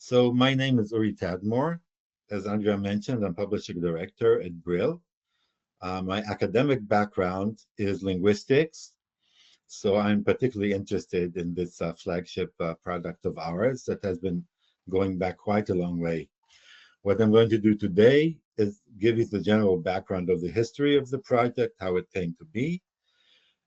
So my name is Uri Tadmor. As Andrea mentioned, I'm publishing director at Brill. My academic background is linguistics, so I'm particularly interested in this flagship product of ours that has been going back quite a long way. What I'm going to do today is give you the general background of the history of the project, how it came to be,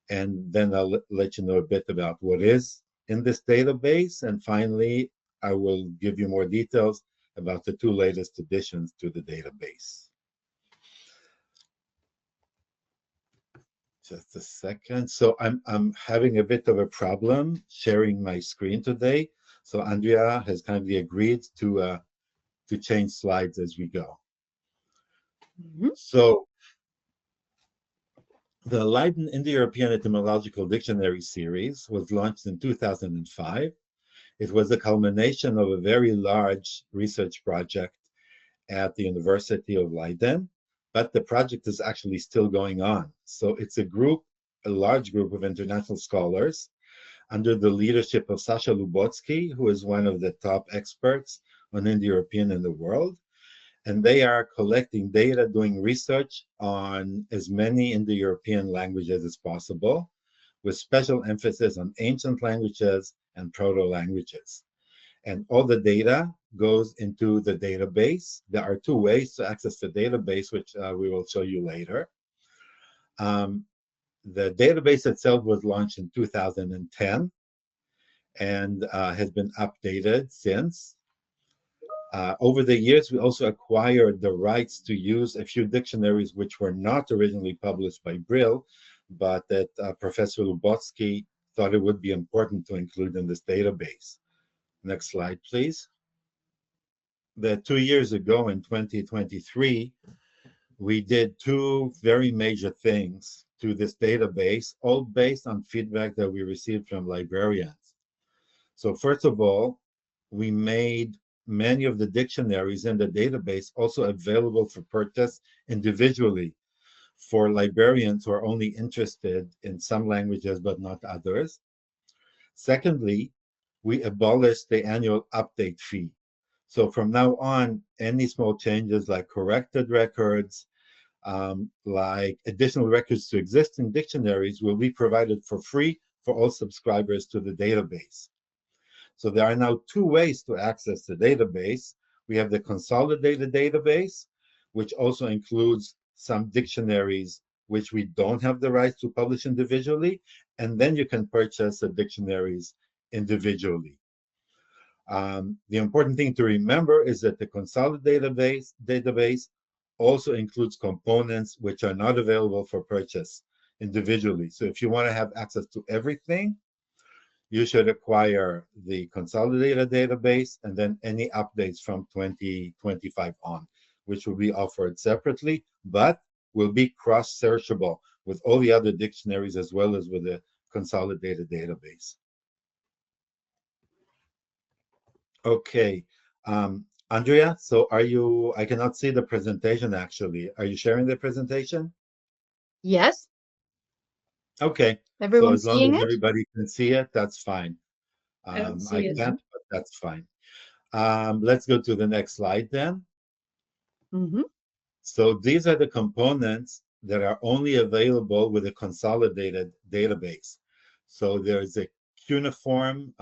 and then I'll let you know a bit about what is in this database. And finally, I will give you more details about the two latest additions to the database. Just a second. So I'm having a bit of a problem sharing my screen today. So Andrea has kindly agreed to change slides as we go. So the Leiden Indo-European Etymological Dictionary series was launched in 2005. It was the culmination of a very large research project at the University of Leiden, but the project is actually still going on. So it's a large group of international scholars under the leadership of Sasha Lubotsky, who is one of the top experts on Indo-European in the world. And they are collecting data, doing research on as many Indo-European languages as possible, with special emphasis on ancient languages and proto-languages. And all the data goes into the database. There are two ways to access the database, which we will show you later. The database itself was launched in 2010 and has been updated since. Over the years, we also acquired the rights to use a few dictionaries which were not originally published by Brill, but that Professor Lubotsky thought it would be important to include in this database. Next slide, please. 2 years ago in 2023, we did two very major things to this database, all based on feedback that we received from librarians. So first of all, we made many of the dictionaries in the database also available for purchase individually for librarians who are only interested in some languages but not others. Secondly, we abolished the annual update fee. So from now on, any small changes like corrected records, like additional records to existing dictionaries will be provided for free for all subscribers to the database. So there are now two ways to access the database. We have the consolidated database, which also includes some dictionaries which we don't have the rights to publish individually, and then you can purchase the dictionaries individually. The important thing to remember is that the consolidated database also includes components which are not available for purchase individually. So if you want to have access to everything, you should acquire the consolidated database and then any updates from 2025 on, which will be offered separately, but will be cross-searchable with all the other dictionaries as well as with the consolidated database. Okay, Andrea, so I cannot see the presentation actually. Are you sharing the presentation? Yes. Okay, so as long as everybody can see it, that's fine. I can't, but that's fine. Let's go to the next slide then. So these are the components that are only available with a consolidated database. So there's a cuneiform,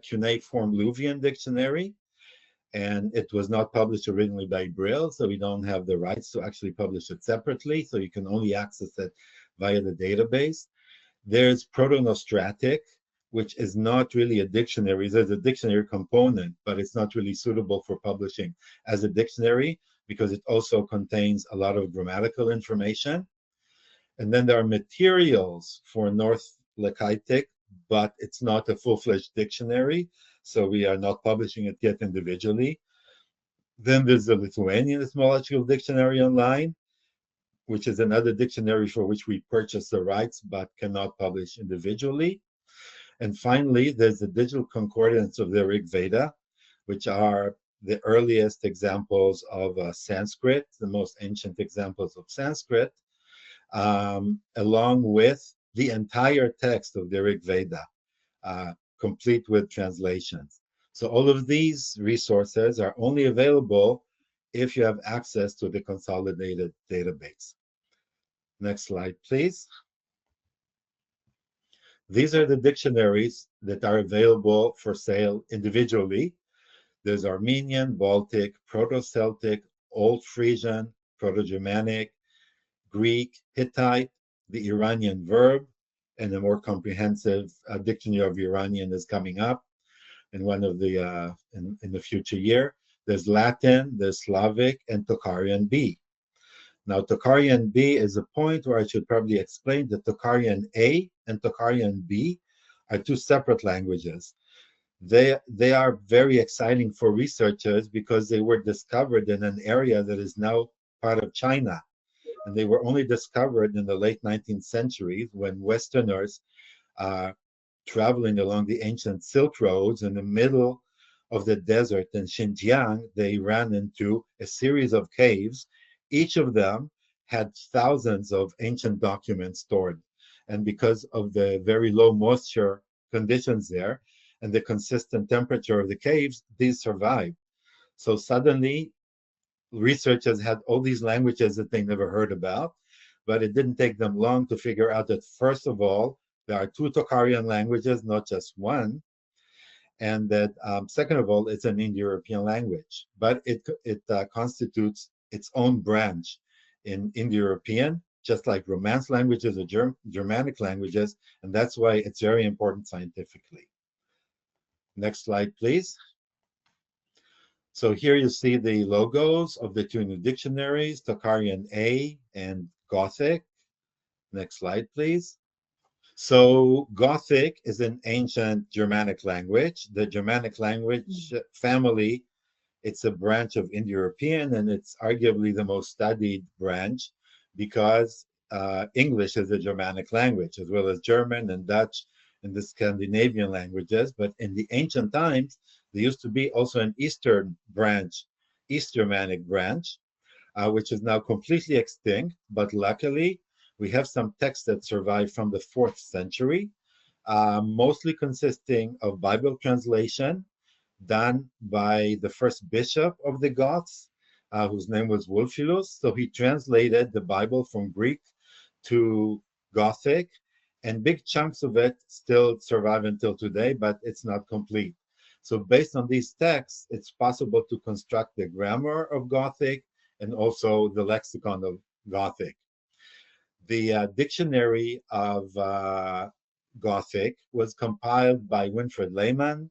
cuneiform Luwian dictionary, and it was not published originally by Brill, so we don't have the rights to actually publish it separately, so you can only access it via the database. There's Proto-Nostratic, which is not really a dictionary. There's a dictionary component, but it's not really suitable for publishing as a dictionary because it also contains a lot of grammatical information. And then there are materials for North Lakitic, but it's not a full-fledged dictionary, so we are not publishing it yet individually. Then there's the Lithuanian Etymological Dictionary online, which is another dictionary for which we purchase the rights but cannot publish individually. And finally, there's the digital concordance of the Rig Veda, which are the earliest examples of Sanskrit, the most ancient examples of Sanskrit, along with the entire text of the Rig Veda, complete with translations. So all of these resources are only available if you have access to the consolidated database. Next slide, please. These are the dictionaries that are available for sale individually. There's Armenian, Baltic, Proto-Celtic, Old Frisian, Proto-Germanic, Greek, Hittite, the Iranian verb, and a more comprehensive dictionary of Iranian is coming up in one of the in the future year. There's Latin, there's Slavic, and Tocharian B. Now, Tocharian B is a point where I should probably explain that Tocharian A and Tocharian B are two separate languages. They are very exciting for researchers because they were discovered in an area that is now part of China. And they were only discovered in the late 19th century when Westerners traveling along the ancient Silk Roads in the middle of the desert in Xinjiang, they ran into a series of caves. Each of them had thousands of ancient documents stored. And because of the very low moisture conditions there and the consistent temperature of the caves, these survived. So suddenly, researchers had all these languages that they never heard about, but it didn't take them long to figure out that, first of all, there are two Tocharian languages, not just one, and that, second of all, it's an Indo-European language, but it constitutes its own branch in Indo-European, just like Romance languages or Germanic languages, and that's why it's very important scientifically. Next slide, please. So here you see the logos of the two new dictionaries, Tocharian A and Gothic. Next slide, please. So Gothic is an ancient Germanic language. The Germanic language family, it's a branch of Indo-European, and it's arguably the most studied branch because English is a Germanic language, as well as German and Dutch and the Scandinavian languages. But in the ancient times, there used to be also an Eastern branch, East Germanic branch, which is now completely extinct. But luckily, we have some texts that survive from the 4th century, mostly consisting of Bible translation done by the first bishop of the Goths, whose name was Wulfilus. So he translated the Bible from Greek to Gothic, and big chunks of it still survive until today, but it's not complete. So based on these texts, it's possible to construct the grammar of Gothic and also the lexicon of Gothic. The dictionary of Gothic was compiled by Winfried Lehmann,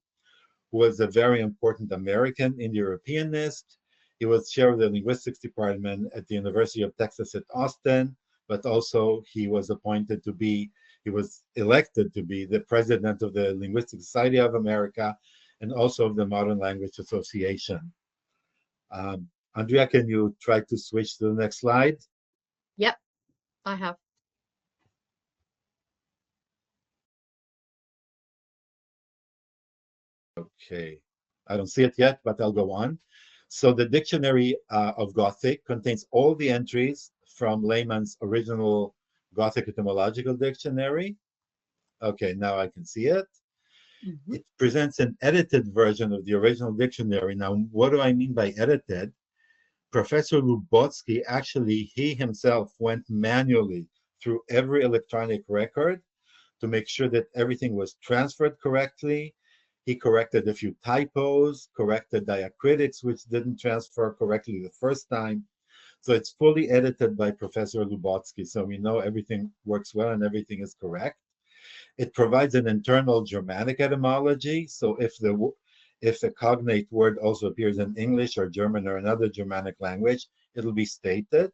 who was a very important American Indo-Europeanist. He was chair of the linguistics department at the University of Texas at Austin, but also he was elected to be the president of the Linguistic Society of America and also of the Modern Language Association. Andrea, can you try to switch to the next slide? Yep, I have. Okay, I don't see it yet, but I'll go on. So the dictionary of Gothic contains all the entries from Lehmann's original Gothic Etymological Dictionary. Okay, now I can see it. Mm-hmm. It presents an edited version of the original dictionary. Now, what do I mean by edited? Professor Lubotsky, actually, he himself went manually through every electronic record to make sure that everything was transferred correctly. He corrected a few typos, corrected diacritics, which didn't transfer correctly the first time. So it's fully edited by Professor Lubotsky. So we know everything works well and everything is correct. It provides an internal Germanic etymology. So if the cognate word also appears in English or German or another Germanic language, it'll be stated.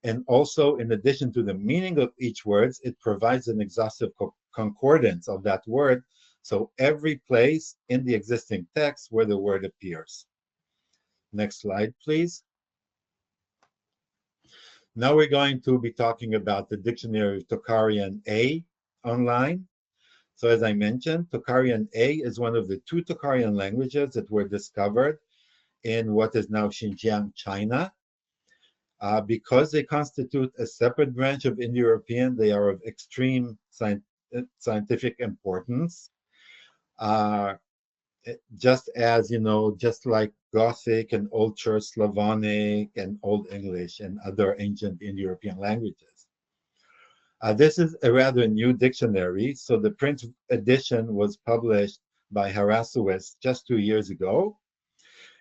And also, in addition to the meaning of each word, it provides an exhaustive concordance of that word. So every place in the existing text where the word appears. Next slide, please. Now we're going to be talking about the dictionary of Tocharian A online. So as I mentioned, Tocharian A is one of the two Tocharian languages that were discovered in what is now Xinjiang, China. Because they constitute a separate branch of Indo-European, they are of extreme scientific importance. just as, just like Gothic and Old Church Slavonic and Old English and other ancient Indo-European languages. This is a rather new dictionary. So the print edition was published by Harasowitz just 2 years ago.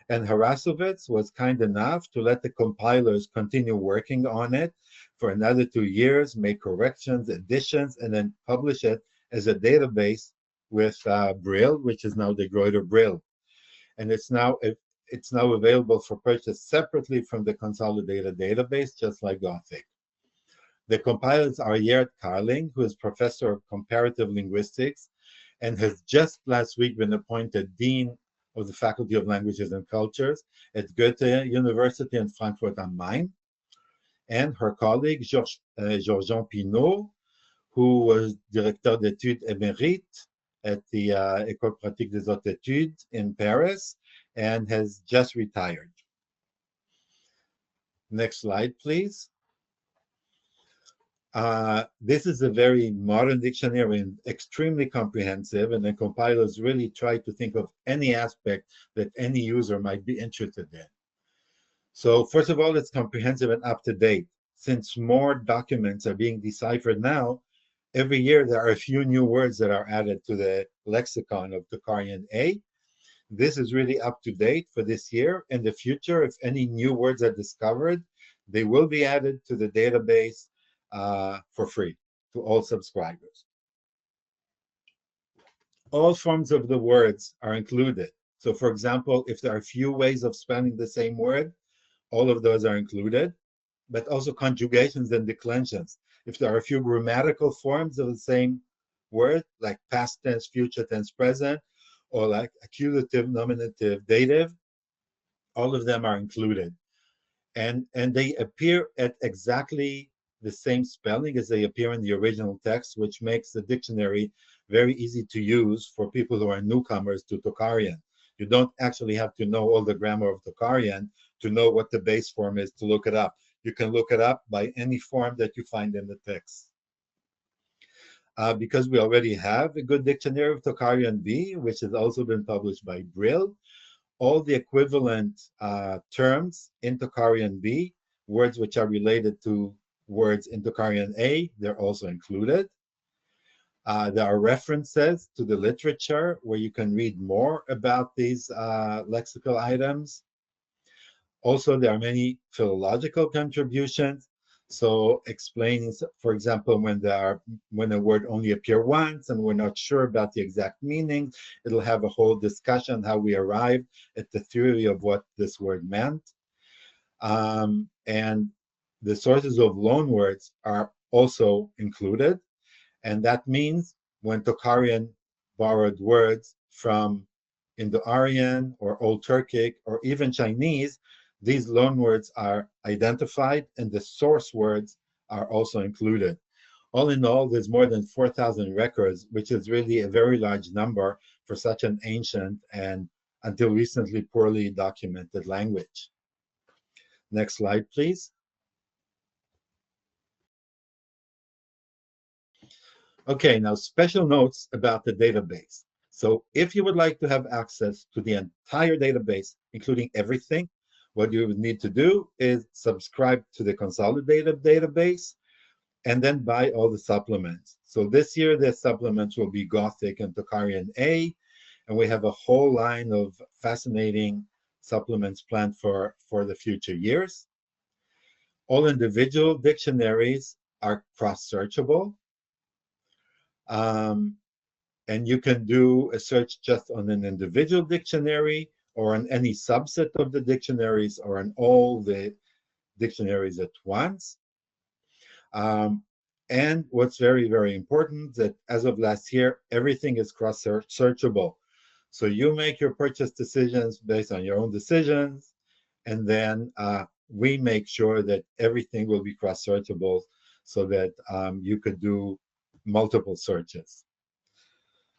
And Harasowitz was kind enough to let the compilers continue working on it for another 2 years, make corrections, additions, and then publish it as a database with Brill, which is now the Gruyter Brill. And it's now available for purchase separately from the consolidated database, just like Gothic. The compilers are Gerd Carling, who is professor of comparative linguistics and has just last week been appointed dean of the Faculty of Languages and Cultures at Goethe University in Frankfurt am Main, and her colleague Georges Pinault, who was directeur d'études émérite at the École pratique des hautes études in Paris and has just retired. Next slide, please. This is a very modern dictionary and extremely comprehensive, and the compilers really try to think of any aspect that any user might be interested in. So first of all, it's comprehensive and up to date. Since more documents are being deciphered now, every year there are a few new words that are added to the lexicon of Tocharian A. This is really up to date for this year. In the future, if any new words are discovered, they will be added to the database for free to all subscribers. All forms of the words are included. So for example, if there are few ways of spelling the same word, all of those are included, but also conjugations and declensions. If there are a few grammatical forms of the same word, like past tense, future tense, present, or like accusative, nominative, dative, all of them are included. And they appear at exactly the same spelling as they appear in the original text, which makes the dictionary very easy to use for people who are newcomers to Tocharian. You don't actually have to know all the grammar of Tocharian to know what the base form is to look it up. You can look it up by any form that you find in the text. Because we already have a good dictionary of Tocharian B, which has also been published by Brill, all the equivalent terms in Tocharian B, words which are related to words in Tocharian A, they're also included. There are references to the literature where you can read more about these lexical items. Also, there are many philological contributions. So explaining, for example, when a word only appears once and we're not sure about the exact meaning, it'll have a whole discussion how we arrived at the theory of what this word meant. And the sources of loanwords are also included. And that means when Tocharian borrowed words from Indo-Aryan or Old Turkic or even Chinese, these loanwords are identified and the source words are also included. All in all, there's more than 4,000 records, which is really a very large number for such an ancient and until recently poorly documented language. Next slide, please. Okay, now special notes about the database. So if you would like to have access to the entire database, including everything, what you would need to do is subscribe to the consolidated database and then buy all the supplements. So this year, the supplements will be Gothic and Tocharian A, and we have a whole line of fascinating supplements planned for the future years. All individual dictionaries are cross-searchable. And you can do a search just on an individual dictionary or on any subset of the dictionaries or on all the dictionaries at once. And what's very, very important that as of last year, everything is cross-searchable. So you make your purchase decisions based on your own decisions, and then we make sure that everything will be cross-searchable so that you could do multiple searches.